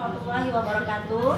warahmatullahi wabarakatuh.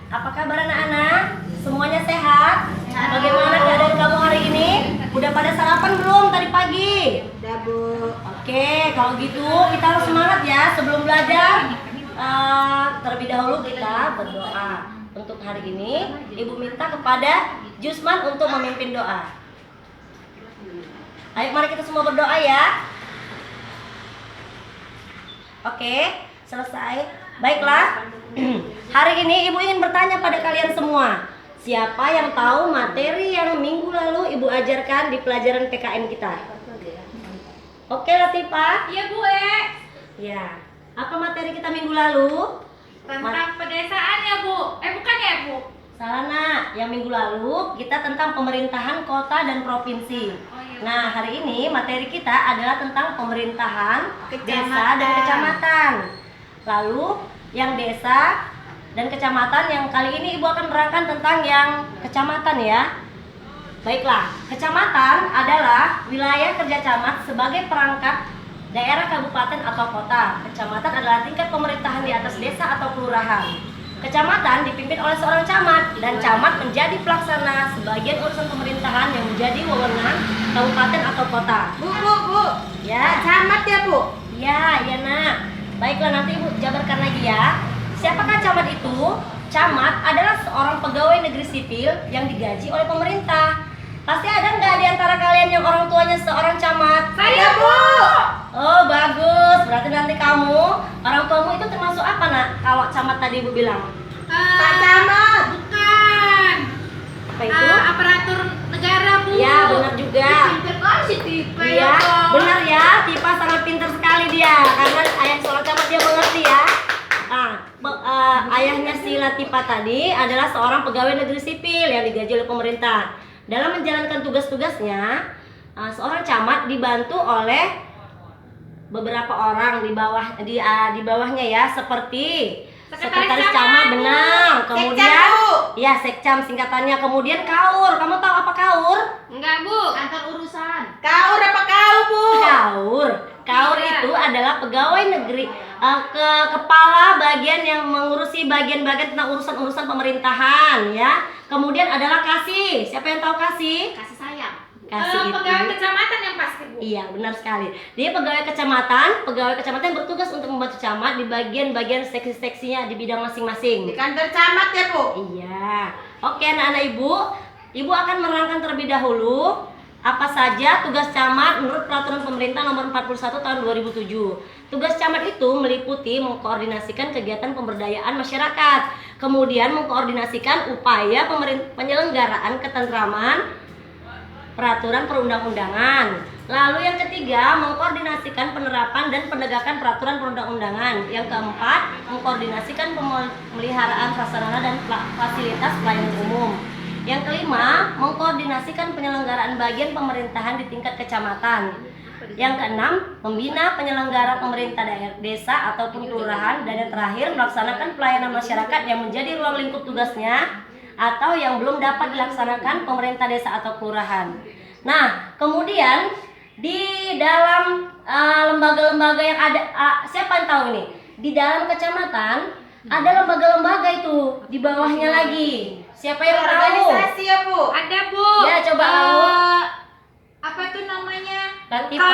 Apa kabar anak-anak? Semuanya sehat? Bagaimana keadaan kamu hari ini? Udah pada sarapan belum tadi pagi? Udah, Bu. Oke, kalau gitu kita harus semangat ya sebelum belajar. Terlebih dahulu kita berdoa. Untuk hari ini, Ibu minta kepada Jusman untuk memimpin doa. Ayo mari kita semua berdoa ya. Oke, selesai. Baiklah. Hari ini Ibu ingin bertanya pada kalian semua. Siapa yang tahu materi yang minggu lalu Ibu ajarkan di pelajaran PKN kita? Oke, Latifah. Iya, Bu. Ya. Apa materi kita minggu lalu? Tentang pedesaan ya, Bu. Bukan ya, Bu? Salah, Nak. Yang minggu lalu kita tentang pemerintahan kota dan provinsi. Oh, iya. Nah, hari ini materi kita adalah tentang pemerintahan desa Kecamatan. dan kecamatan. Lalu yang desa dan kecamatan yang kali ini Ibu akan menerangkan tentang yang kecamatan ya. Baiklah, kecamatan adalah wilayah kerja camat sebagai perangkat daerah kabupaten atau kota. Kecamatan adalah tingkat pemerintahan di atas desa atau kelurahan. Kecamatan dipimpin oleh seorang camat dan camat menjadi pelaksana sebagian urusan pemerintahan yang menjadi wewenang kabupaten atau kota. Bu. Ya, Camat ya, Bu? ya, Nak. Baiklah, nanti Ibu jabarkan lagi ya. Siapakah camat itu? Camat adalah seorang pegawai negeri sipil yang digaji oleh pemerintah. Pasti ada nggak di antara kalian yang orang tuanya seorang camat? Saya, Bu. Oh, bagus. Berarti nanti kamu, orang tuamu itu termasuk apa, Nak? Kalau camat tadi Ibu bilang. Pak Camat. Bukan. Apa itu? Aparatur negara, Bu. Ya, benar juga. Pinter kali si Tipe. Iya, benar ya. Tipa sangat pintar sekali dia. Karena ayah seorang camat dia mengerti ya. Ayahnya si Latifah tadi adalah seorang pegawai negeri sipil yang digaji oleh pemerintah. Dalam menjalankan tugas-tugasnya, seorang camat dibantu oleh beberapa orang di bawahnya ya, seperti sekretaris camat, benar. Kemudian Sekcam, Bu. ya, sekcam singkatannya. Kemudian kaur. Kamu tahu apa kaur? Enggak, Bu. Kantor urusan. Kaur apa kau, Bu? Kaur Iya. itu adalah pegawai negeri, kepala bagian yang mengurusi bagian-bagian tentang urusan-urusan pemerintahan ya. Kemudian adalah kasih. Siapa yang tahu kasih? Kasih sayang. Kasih itu. Pegawai kecamatan yang pasti, Bu. Iya, benar sekali. Dia pegawai kecamatan yang bertugas untuk membantu camat di bagian-bagian seksi-seksinya di bidang masing-masing. Di kantor camat ya, Bu? Iya. Oke, anak-anak Ibu akan menerangkan terlebih dahulu apa saja tugas camat menurut Peraturan Pemerintah Nomor 41 Tahun 2007. Tugas camat itu meliputi mengkoordinasikan kegiatan pemberdayaan masyarakat, kemudian mengkoordinasikan upaya penyelenggaraan ketentraman, peraturan perundang-undangan. Lalu yang ketiga, mengkoordinasikan penerapan dan penegakan peraturan perundang-undangan. Yang keempat, mengkoordinasikan pemeliharaan prasarana dan fasilitas pelayanan umum. Yang kelima, mengkoordinasikan penyelenggaraan bagian pemerintahan di tingkat kecamatan. Yang keenam, membina penyelenggara pemerintah daerah, desa ataupun kelurahan. Dan yang terakhir, melaksanakan pelayanan masyarakat yang menjadi ruang lingkup tugasnya atau yang belum dapat dilaksanakan pemerintah desa atau kelurahan. Nah, kemudian di dalam lembaga-lembaga yang ada, siapa yang tahu ini? Di dalam kecamatan ada lembaga-lembaga itu, di bawahnya lagi. Siapa yang tahu? Organisasi ya, Bu? Ada, Bu. Ya, coba kamu. Apa tuh namanya? Latifah.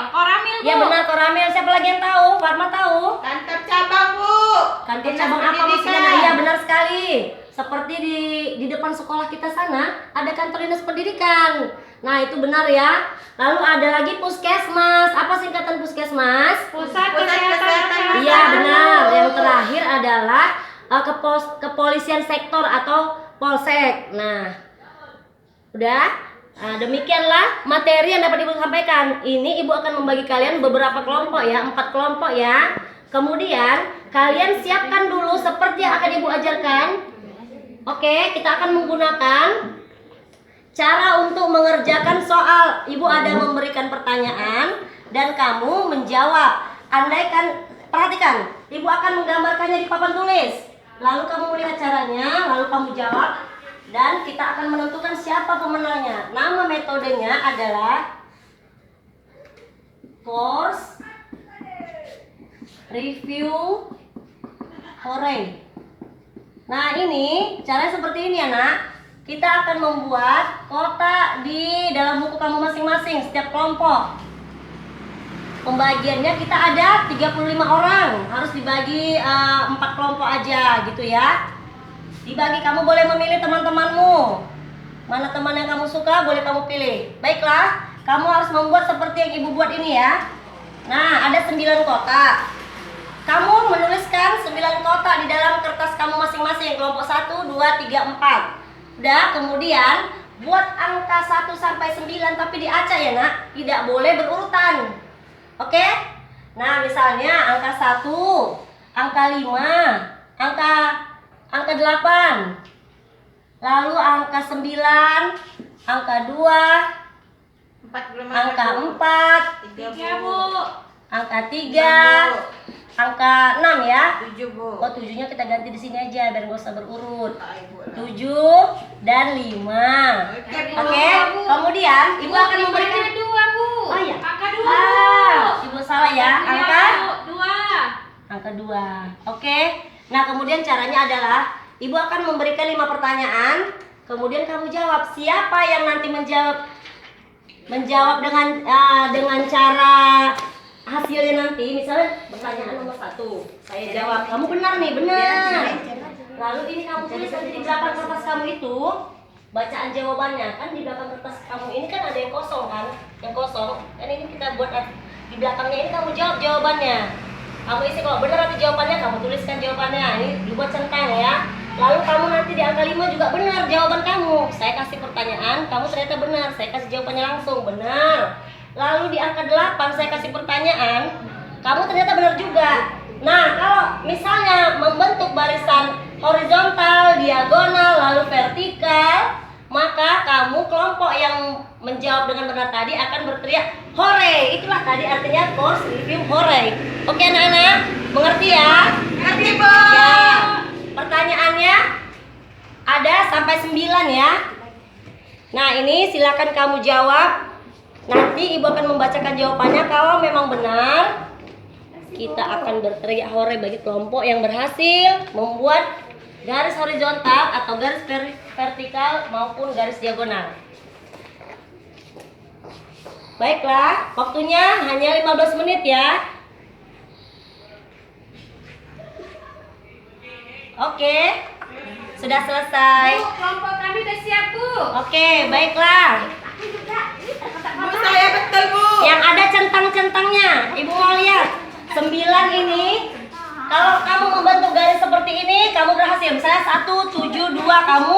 Koramil, Bu. Ya benar, Koramil. Siapa lagi yang tahu? Farma tahu? Kantor cabang, Bu. Kantor Dinas cabang apa Pendidikan. maksudnya? Nah, iya benar sekali. Seperti di depan sekolah kita sana ada kantor dinas pendidikan. Nah, itu benar ya. Lalu ada lagi puskesmas. Apa singkatan puskesmas? Pusat Pusat Kesehatan Kesehatan Masyarakat. Iya benar. Yang terakhir adalah kepolisian sektor atau polsek. Nah, udah. Nah, demikianlah materi yang dapat Ibu sampaikan. Ini Ibu akan membagi kalian beberapa kelompok ya, 4 kelompok ya. Kemudian kalian siapkan dulu seperti yang akan Ibu ajarkan. Oke, kita akan menggunakan cara untuk mengerjakan soal. Ibu ada memberikan pertanyaan dan kamu menjawab. Andaikan, perhatikan, Ibu akan menggambarkannya di papan tulis. Lalu kamu melihat caranya, lalu kamu jawab. Dan kita akan menentukan siapa pemenangnya. Nama metodenya adalah course review hore. Nah, ini caranya seperti ini ya, Nak. Kita akan membuat kotak di dalam buku kamu masing-masing, setiap kelompok. Pembagiannya kita ada 35 orang, harus dibagi 4 kelompok aja gitu ya. Dibagi, kamu boleh memilih teman-temanmu. Mana teman yang kamu suka boleh kamu pilih. Baiklah, kamu harus membuat seperti yang Ibu buat ini ya. Nah, ada 9 kotak. Kamu menuliskan 9 kotak di dalam kertas kamu masing-masing, kelompok 1, 2, 3, 4. Udah, kemudian buat angka 1 sampai 9 tapi diacak ya, Nak. Tidak boleh berurutan. Oke? Nah, misalnya angka 1, angka 5, angka 8. Lalu angka 9, angka 2, 45. angka 4, 3 Bu. angka 3, angka 6 ya. 7 Bu. Oh, 7-nya kita ganti di sini aja biar nggak usah berurut. Ay, Bu. 7 dan 5. Oke, Bu. Oke, kemudian Ibu akan memberikan 2 Bu. Oh iya. Angka 2. Ibu salah ya. Angka 2. angka 2. Oke. Nah, kemudian caranya adalah Ibu akan memberikan 5 pertanyaan, kemudian kamu jawab. Siapa yang nanti menjawab dengan cara hasilnya nanti, misalnya pertanyaan nomor 1 saya jawab, kamu benar nih, benar. Lalu ini kamu tulis nanti di belakang kertas kamu itu bacaan jawabannya. Kan di belakang kertas kamu ini kan ada yang kosong kan, yang kosong. Kan ini kita buat di belakangnya ini kamu jawab jawabannya. Kamu isi kalau benar nanti jawabannya, kamu tuliskan jawabannya. Ini dibuat centang ya. Lalu kamu nanti di angka 5 juga benar jawaban kamu. Saya kasih pertanyaan, kamu ternyata benar. Saya kasih jawabannya langsung, benar. Lalu di angka 8 saya kasih pertanyaan, kamu ternyata benar juga. Nah, kalau misalnya membentuk barisan horizontal, diagonal, lalu vertikal, maka kamu kelompok yang menjawab dengan benar tadi akan berteriak hore. Itulah tadi artinya course review hore. Oke anak-anak, mengerti ya? Ngerti, Bu. Ya. Pertanyaannya ada sampai 9 ya. Nah, ini silakan kamu jawab. Nanti Ibu akan membacakan jawabannya. Kalau memang benar, kita akan berteriak hore bagi kelompok yang berhasil membuat garis horizontal atau garis vertikal maupun garis diagonal. Baiklah, waktunya hanya 15 menit ya. Oke, sudah selesai. Bu, kelompok kami udah siap Bu. Oke, baiklah. Bu, saya betul, Bu. Yang ada centang-centangnya, Ibu mau lihat. 9 ini, kalau kamu membentuk garis seperti ini, kamu berhasil. Misalnya 1, 7, 2, kamu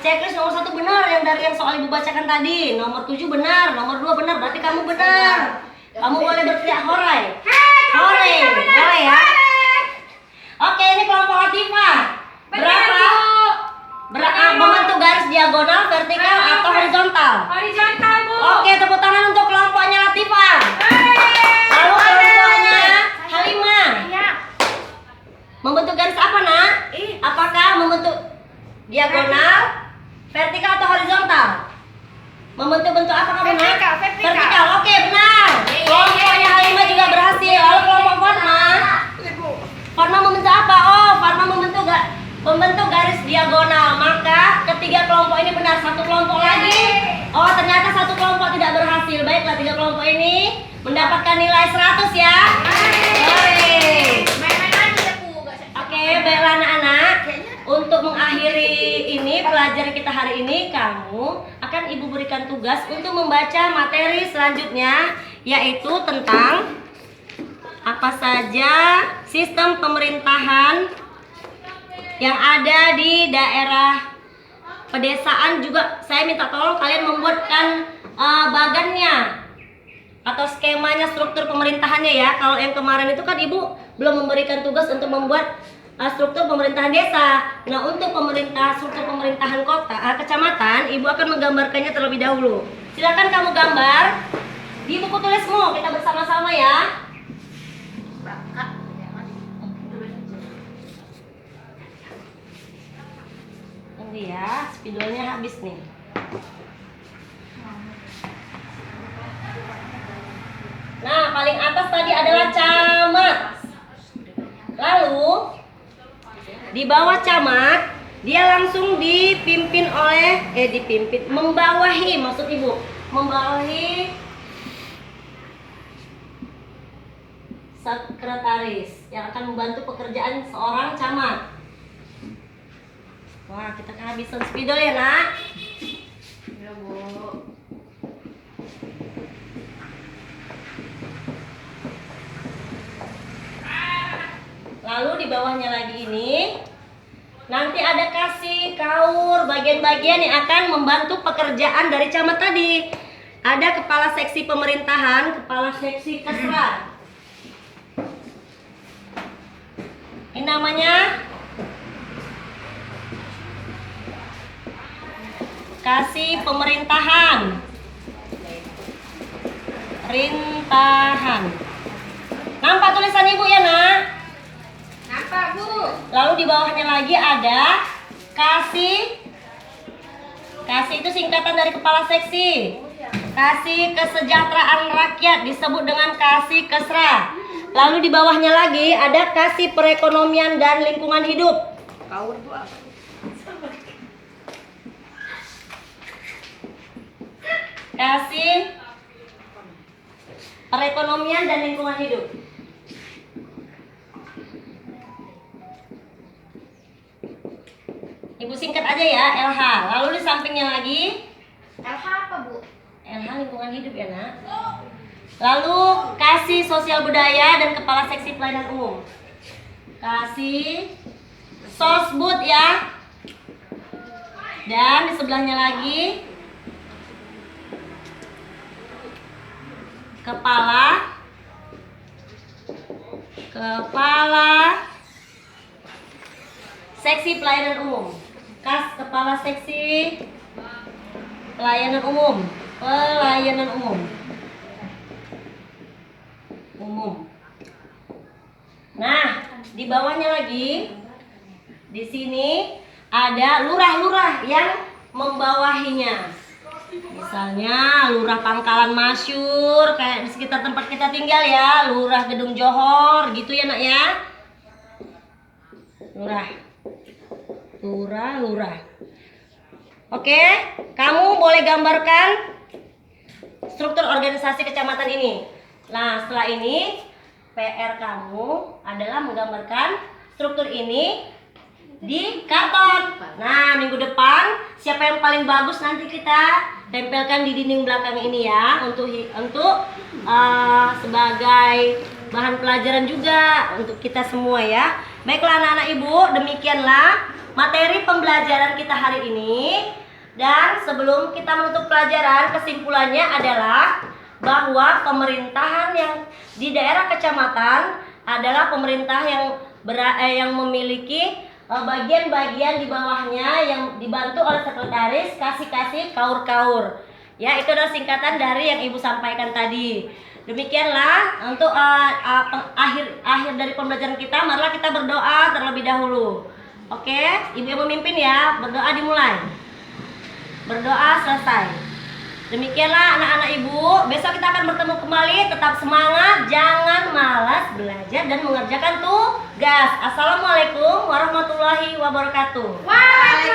checklist nomor 1 benar yang dari yang soal Ibu bacakan tadi. Nomor 7 benar, nomor 2 benar, berarti kamu benar. Kamu boleh berteriak hore. Hore, boleh ya. Oke, ini kelompok Latifah. Berapa? Membentuk garis diagonal, vertikal, atau horizontal? Horizontal Bu. Oke, tepuk tangan untuk kelompoknya Latifah. Lalu kelompoknya Halimah. Iya. Membentuk garis apa, Nak? Apakah membentuk diagonal, vertikal, atau horizontal? Membentuk bentuk apa kamu, Nak? Vertikal, vertikal. Vertikal, oke benar. Kelompoknya Halimah juga berhasil. Lalu kelompok Fatma. Fatma membentuk apa? Oh, Fatma membentuk garis diagonal. Maka ketiga kelompok ini benar. Satu kelompok lagi. Oh, ternyata satu kelompok tidak berhasil. Baiklah, 3 kelompok ini mendapatkan nilai 100 ya. Main-main aja ya Bu. Oke, baiklah anak-anak. Untuk mengakhiri ini pelajaran kita hari ini, kamu akan Ibu berikan tugas untuk membaca materi selanjutnya, yaitu tentang apa saja sistem pemerintahan yang ada di daerah pedesaan. Juga saya minta tolong kalian membuatkan bagannya atau skemanya, struktur pemerintahannya ya. Kalau yang kemarin itu kan Ibu belum memberikan tugas untuk membuat struktur pemerintahan desa. Nah, untuk struktur pemerintahan kecamatan, Ibu akan menggambarkannya terlebih dahulu. Silakan kamu gambar di buku tulismu, kita bersama-sama ya. Tunggu ya, spidolnya habis nih. Nah, paling atas tadi adalah camat. Lalu di bawah camat, dia langsung membawahi, maksud ibu, membawahi sekretaris yang akan membantu pekerjaan seorang camat. Wah, kita kehabisan spidol ya, Nak. Ya, Bu. Lalu di bawahnya lagi ini nanti ada kasih, kaur, bagian-bagian yang akan membantu pekerjaan dari camat tadi. Ada kepala seksi pemerintahan, kepala seksi kesra. Ini namanya kasih pemerintahan. Rintahan. Nampak tulisan ibu ya, Nak? Nampak, Bu. Lalu di bawahnya lagi ada kasih. Kasih itu singkatan dari kepala seksi. Kasih kesejahteraan rakyat disebut dengan kasih kesra. Lalu di bawahnya lagi ada kasih perekonomian dan lingkungan hidup. Kaur, Bu, apa? Kasih perekonomian dan lingkungan hidup. Ibu singkat aja ya, LH. Lalu di sampingnya lagi LH apa, Bu? LH lingkungan hidup ya, Nak. Lalu kasih sosial budaya dan kepala seksi pelayanan umum. Kasih sosbud ya. Dan di sebelahnya lagi kepala seksi pelayanan umum. Kepala seksi pelayanan umum. Nah, di bawahnya lagi di sini ada lurah-lurah yang membawahinya. Misalnya lurah Pangkalan Masyur, kayak di sekitar tempat kita tinggal ya, lurah Gedung Johor, gitu ya, Nak ya. Lurah. Oke, kamu boleh gambarkan struktur organisasi kecamatan ini. Nah, setelah ini PR kamu adalah menggambarkan struktur ini di karton. Nah, minggu depan siapa yang paling bagus nanti kita tempelkan di dinding belakang ini ya, untuk sebagai bahan pelajaran juga untuk kita semua ya. Baiklah anak-anak ibu, demikianlah materi pembelajaran kita hari ini. Dan sebelum kita menutup pelajaran, kesimpulannya adalah bahwa pemerintahan yang di daerah kecamatan adalah pemerintah yang memiliki bagian-bagian di bawahnya yang dibantu oleh sekretaris, kasih, kaur-kaur. Ya, itu adalah singkatan dari yang Ibu sampaikan tadi. Demikianlah untuk akhir dari pembelajaran kita. Marilah kita berdoa terlebih dahulu. Oke, Ibu yang memimpin ya. Berdoa dimulai. Berdoa selesai. Demikianlah anak-anak ibu. Besok kita akan bertemu kembali. Tetap semangat, jangan malas belajar dan mengerjakan tugas. Assalamualaikum warahmatullahi wabarakatuh.